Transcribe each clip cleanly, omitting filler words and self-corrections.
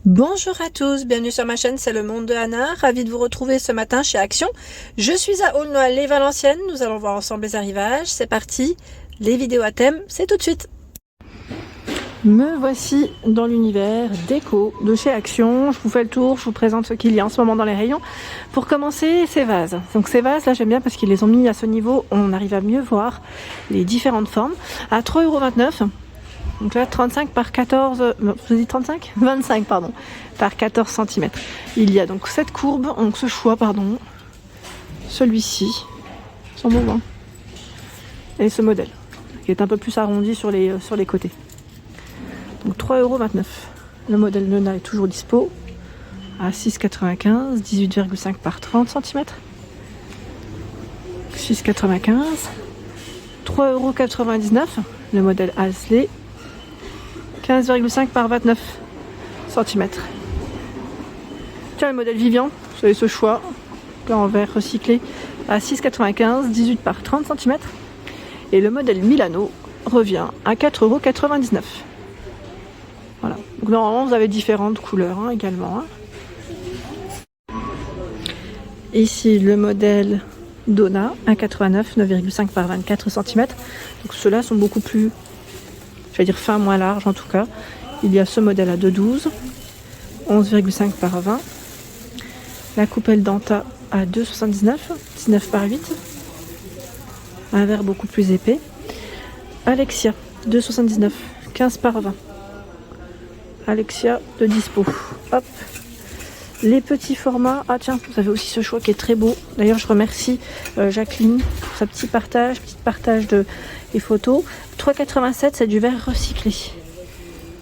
Bonjour à tous, bienvenue sur ma chaîne, c'est le monde de Anna, ravie de vous retrouver ce matin chez Action. Je suis à Aulnoy-les-Valenciennes, nous allons voir ensemble les arrivages, c'est parti, les vidéos à thème, c'est tout de suite. Me voici dans l'univers déco de chez Action, je vous fais le tour, je vous présente ce qu'il y a en ce moment dans les rayons. Pour commencer, ces vases. Donc ces vases là j'aime bien parce qu'ils les ont mis à ce niveau, on arrive à mieux voir les différentes formes. À 3,29 €. Donc là, 35 par 14, je dis 35 25 pardon, par 14 cm. Il y a donc cette courbe, donc ce choix, pardon, celui-ci, ils sont beaux, hein, et ce modèle, qui est un peu plus arrondi sur les côtés. Donc 3,29 €. Le modèle Nona est toujours dispo à 6,95 €, 18,5 par 30 cm. 6,95 €. 3,99 €, le modèle Halsley. 15,5 par 29 cm. Tiens, le modèle Vivian, vous avez ce choix, là en verre recyclé, à 6,95 €, 18 par 30 cm. Et le modèle Milano revient à 4,99 €. Voilà. Donc normalement, vous avez différentes couleurs hein, également. Hein. Ici, le modèle Donna, 1,89 €, 9,5 par 24 cm. Donc ceux-là sont beaucoup plus, je vais dire fin, moins large en tout cas. Il y a ce modèle à 2,12 €, 11,5 par 20. La coupelle Danta à 2,79 €, 19 par 8. Un verre beaucoup plus épais. Alexia, 2,79 €, 15 par 20. Alexia de dispo. Hop. Les petits formats. Ah tiens, vous avez aussi ce choix qui est très beau. D'ailleurs, je remercie Jacqueline pour sa petit partage de les photos. 3,87 €, c'est du verre recyclé.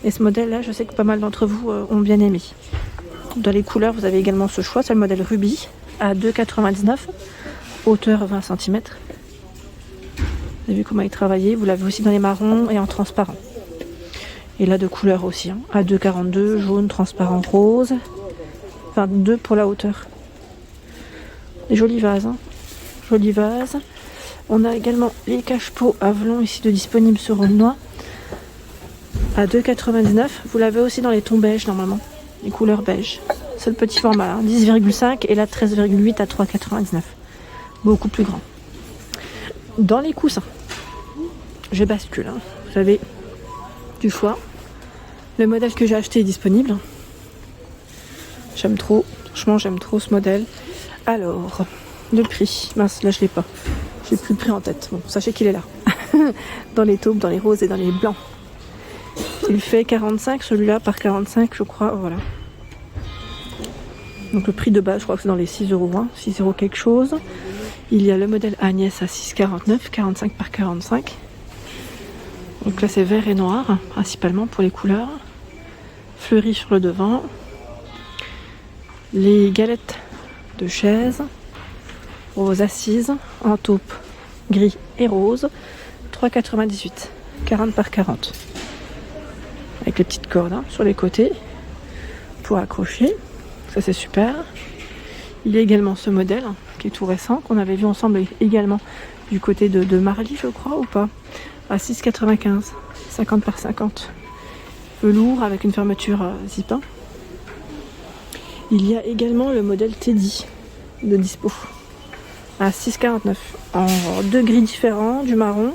Et ce modèle-là, je sais que pas mal d'entre vous ont bien aimé. Dans les couleurs, vous avez également ce choix. C'est le modèle Ruby à 2,99 €, hauteur 20 cm. Vous avez vu comment il est travaillé. Vous l'avez aussi dans les marrons et en transparent. Et là, de couleurs aussi. Hein, à 2,42 €, jaune, transparent, rose. 22 pour la hauteur. Des jolis vases. Hein. Jolis vases. On a également les cache-pots Avalon ici de disponibles sur Aulnoy à 2,99 €. Vous l'avez aussi dans les tons beige normalement, les couleurs beige. C'est le petit format, hein, 10,5 et là 13,8 à 3,99 €. Beaucoup plus grand. Dans les coussins, je bascule. Hein. Vous avez du choix. Le modèle que j'ai acheté est disponible. J'aime trop, franchement j'aime trop ce modèle. Alors, le prix, mince là je l'ai pas. J'ai plus le prix en tête. Bon, sachez qu'il est là. Dans les taupes, dans les roses et dans les blancs. Il fait 45, celui-là par 45, je crois. Voilà. Donc le prix de base, je crois que c'est dans les 6,20 €, 6 € quelque chose. Il y a le modèle Agnès à 6,49, 45 par 45. Donc là, c'est vert et noir, principalement pour les couleurs. Fleuri sur le devant. Les galettes de chaise aux assises en taupe gris et rose, 3,98 €, 40 par 40. Avec les petites cordes hein, sur les côtés pour accrocher, ça c'est super. Il y a également ce modèle hein, qui est tout récent, qu'on avait vu ensemble également du côté de Marly je crois ou pas, à 6,95 €, 50 par 50. Velours avec une fermeture zip. Hein. Il y a également le modèle Teddy de dispo à 6,49 € en deux gris différents, du marron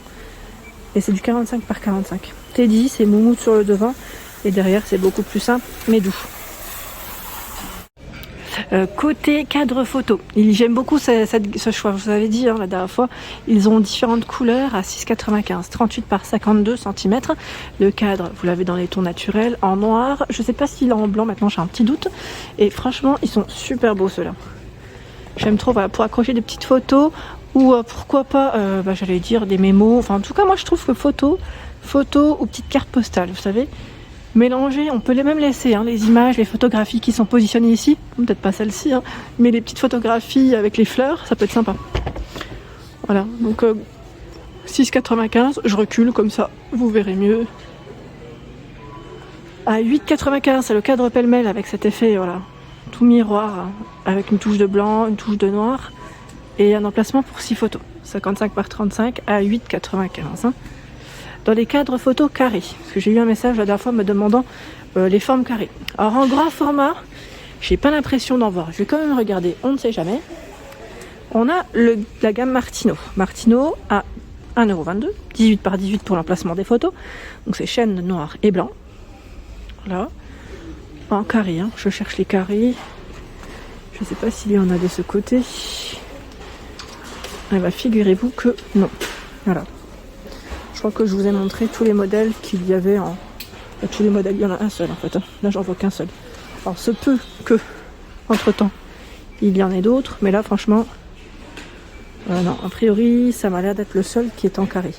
et c'est du 45 par 45. Teddy c'est moumoute sur le devant et derrière c'est beaucoup plus simple mais doux. Côté cadre photo, j'aime beaucoup ce choix, je vous avais dit hein, la dernière fois, ils ont différentes couleurs à 6,95 €, 38 par 52 cm. Le cadre, vous l'avez dans les tons naturels, en noir, je sais pas s'il est en blanc maintenant, j'ai un petit doute. Et franchement, ils sont super beaux ceux-là. J'aime trop, voilà, pour accrocher des petites photos ou pourquoi pas, j'allais dire des mémos. Enfin, en tout cas, moi je trouve que photos ou petites cartes postales, vous savez. Mélanger, on peut les même laisser, hein, les images, les photographies qui sont positionnées ici, peut-être pas celle-ci, hein, mais les petites photographies avec les fleurs, ça peut être sympa. Voilà, donc 6,95 €, je recule comme ça, vous verrez mieux. À 8,95 €, c'est le cadre pêle-mêle avec cet effet, voilà, tout miroir, hein, avec une touche de blanc, une touche de noir, et un emplacement pour 6 photos. 55 par 35 à 8,95 €. Hein. dans les cadres photos carrés. Parce que j'ai eu un message la dernière fois me demandant les formes carrées. Alors en grand format, j'ai pas l'impression d'en voir. Je vais quand même regarder, on ne sait jamais. On a la gamme Martino. Martino à 1,22 €, 18 par 18 pour l'emplacement des photos. Donc c'est chêne noir et blanc. Voilà. En carré, hein. Je cherche les carrés. Je sais pas s'il y en a de ce côté. Eh bien, figurez-vous que non. Voilà. Je crois que je vous ai montré tous les modèles qu'il y avait en... Tous les modèles, il y en a un seul en fait. Là, j'en vois qu'un seul. Alors, se peut que, entre-temps, il y en ait d'autres. Mais là, franchement, non. A priori, ça m'a l'air d'être le seul qui est en carré.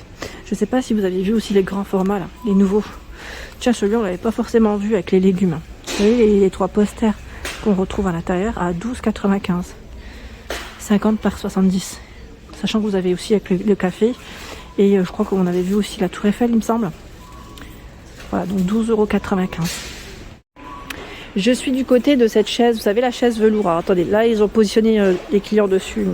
Je sais pas si vous avez vu aussi les grands formats, là, les nouveaux. Tiens, celui-là, on l'avait pas forcément vu avec les légumes. Vous voyez, les 3 posters qu'on retrouve à l'intérieur à 12,95 €. 50 par 70. Sachant que vous avez aussi avec le café. Et je crois qu'on avait vu aussi la Tour Eiffel, il me semble. Voilà, donc 12,95 €. Je suis du côté de cette chaise, vous savez la chaise velours. Alors attendez, là ils ont positionné les clients dessus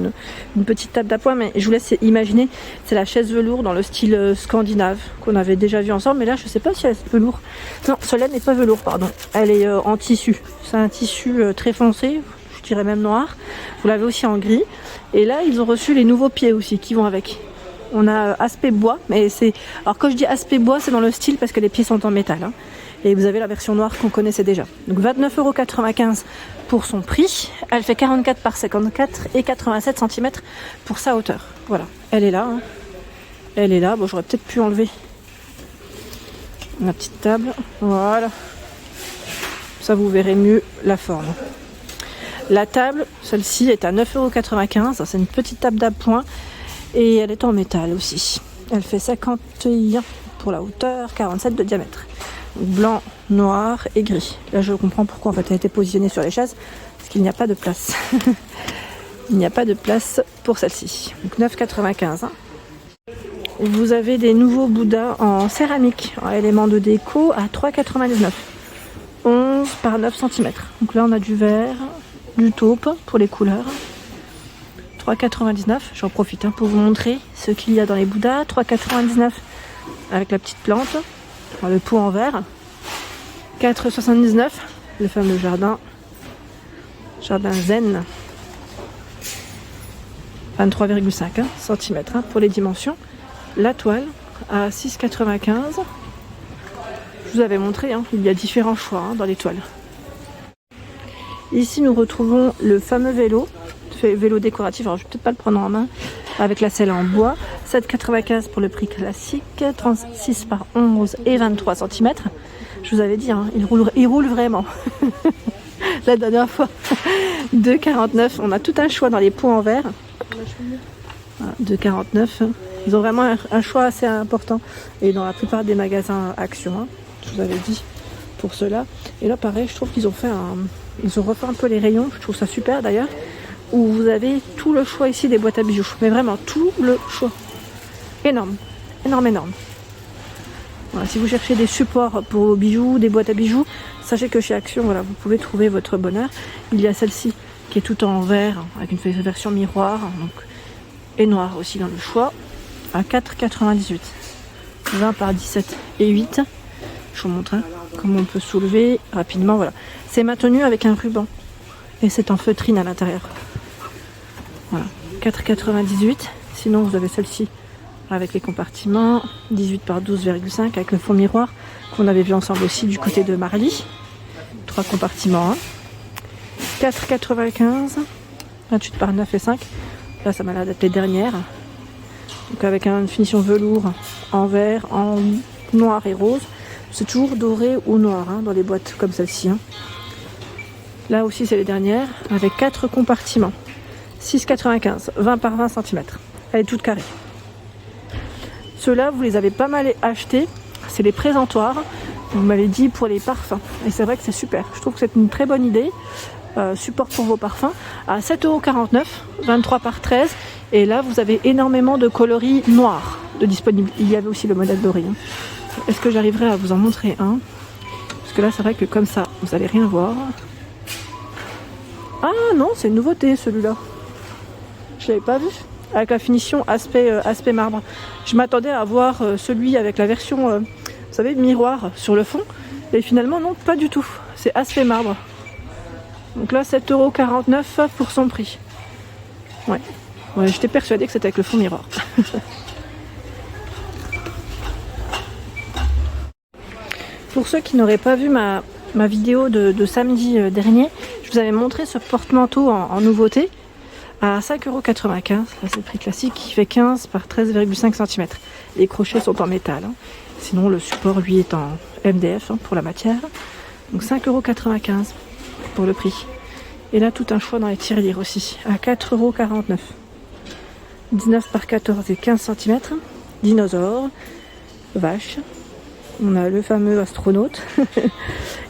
une petite table d'appoint, mais je vous laisse imaginer, c'est la chaise velours dans le style scandinave qu'on avait déjà vu ensemble, mais là je sais pas si elle est velours. Non, celle-là n'est pas velours, pardon. Elle est en tissu. C'est un tissu très foncé, je dirais même noir. Vous l'avez aussi en gris. Et là ils ont reçu les nouveaux pieds aussi qui vont avec. On a aspect bois, mais c'est... Alors quand je dis aspect bois, c'est dans le style parce que les pieds sont en métal. Hein. Et vous avez la version noire qu'on connaissait déjà. Donc 29,95 € pour son prix. Elle fait 44 par 54 et 87 cm pour sa hauteur. Voilà, elle est là. Hein. Elle est là. Bon, j'aurais peut-être pu enlever ma petite table. Voilà. Ça, vous verrez mieux la forme. La table, celle-ci, est à 9,95 €. C'est une petite table d'appoint. Et elle est en métal aussi. Elle fait 51 pour la hauteur, 47 de diamètre. Blanc, noir et gris. Là je comprends pourquoi en fait elle a été positionnée sur les chaises. Parce qu'il n'y a pas de place. Il n'y a pas de place pour celle-ci. Donc 9,95 €. Hein. Vous avez des nouveaux Bouddhas en céramique, en éléments de déco à 3,99 €. 11 par 9 cm. Donc là on a du vert, du taupe pour les couleurs. 3,99 €. J'en profite pour vous montrer ce qu'il y a dans les Bouddhas. 3,99 € avec la petite plante. Alors, le pot en verre. 4,79 €. Le fameux jardin. Jardin zen. 23,5 cm pour les dimensions. La toile à 6,95 €. Je vous avais montré, il y a différents choix dans les toiles. Ici nous retrouvons le fameux vélo décoratif, alors je vais peut-être pas le prendre en main, avec la selle en bois, 7,95 € pour le prix classique, 36 par 11 et 23 cm. Je vous avais dit, il roule vraiment. La dernière fois, 2,49 €. On a tout un choix dans les pots en verre. 2,49 €. Ils ont vraiment un choix assez important. Et dans la plupart des magasins Action, je vous avais dit pour cela. Et là, pareil, je trouve qu'ils ont ils ont refait un peu les rayons. Je trouve ça super d'ailleurs. Où vous avez tout le choix ici des boîtes à bijoux. Mais vraiment tout le choix. Énorme. Énorme, énorme. Voilà, si vous cherchez des supports pour vos bijoux, des boîtes à bijoux, sachez que chez Action, voilà, vous pouvez trouver votre bonheur. Il y a celle-ci qui est tout en vert, avec une version miroir, donc, et noir aussi dans le choix, à 4,98 €. 20 par 17 et 8. Je vous montre comment on peut soulever rapidement. Voilà. C'est maintenu avec un ruban. Et c'est en feutrine à l'intérieur. Voilà. 4,98 €. Sinon, vous avez celle-ci avec les compartiments. 18 par 12,5 avec le fond miroir qu'on avait vu ensemble aussi du côté de Marly. 3 compartiments. 4,95 €. 28 par 9 et 5. Là, ça m'a l'air d'être les dernières. Donc avec une finition velours en vert, en noir et rose. C'est toujours doré ou noir dans les boîtes comme celle-ci. Là aussi, c'est les dernières avec 4 compartiments. 6,95 €, 20 par 20 cm. Elle est toute carrée. Ceux-là, vous les avez pas mal achetés. C'est les présentoirs. Vous m'avez dit pour les parfums. Et c'est vrai que c'est super. Je trouve que c'est une très bonne idée. Support pour vos parfums. À 7,49 €, 23 par 13. Et là, vous avez énormément de coloris noirs de disponibles. Il y avait aussi le modèle doré. Est-ce que j'arriverai à vous en montrer un? Parce que là, c'est vrai que comme ça, vous n'allez rien voir. Ah non, c'est une nouveauté celui-là. Je l'avais pas vu. avec la finition aspect marbre. Je m'attendais à voir celui avec la version, vous savez, miroir sur le fond. Et finalement, non, pas du tout. C'est aspect marbre. Donc là, 7,49 € pour son prix. Ouais, j'étais persuadée que c'était avec le fond miroir. Pour ceux qui n'auraient pas vu ma vidéo de samedi dernier, je vous avais montré ce porte-manteau en nouveauté à 5,95 €. C'est le prix classique qui fait 15 par 13,5 cm. Les crochets sont en métal. Hein. Sinon, le support, lui, est en MDF pour la matière. Donc 5,95 € pour le prix. Et là, tout un choix dans les tirelires aussi, à 4,49 €. 19 par 14 et 15 cm. Dinosaure, vache. On a le fameux astronaute.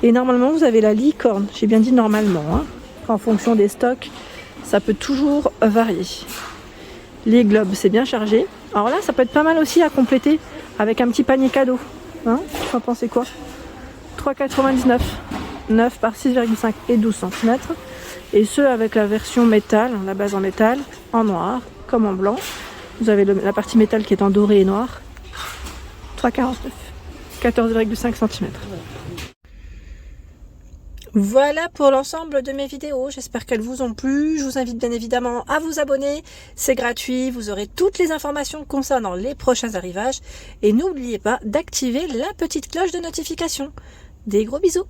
Et normalement, vous avez la licorne. J'ai bien dit normalement. Hein. En fonction des stocks, ça peut toujours varier. Les globes, c'est bien chargé. Alors là, ça peut être pas mal aussi à compléter avec un petit panier cadeau. Hein, tu en pensez quoi? 3,99 €. 9 par 6,5 et 12 cm. Et ceux avec la version métal, la base en métal, en noir comme en blanc. Vous avez la partie métal qui est en doré et noir. 3,49 €. 14,5 cm. Voilà pour l'ensemble de mes vidéos. J'espère qu'elles vous ont plu. Je vous invite bien évidemment à vous abonner. C'est gratuit. Vous aurez toutes les informations concernant les prochains arrivages. Et n'oubliez pas d'activer la petite cloche de notification. Des gros bisous.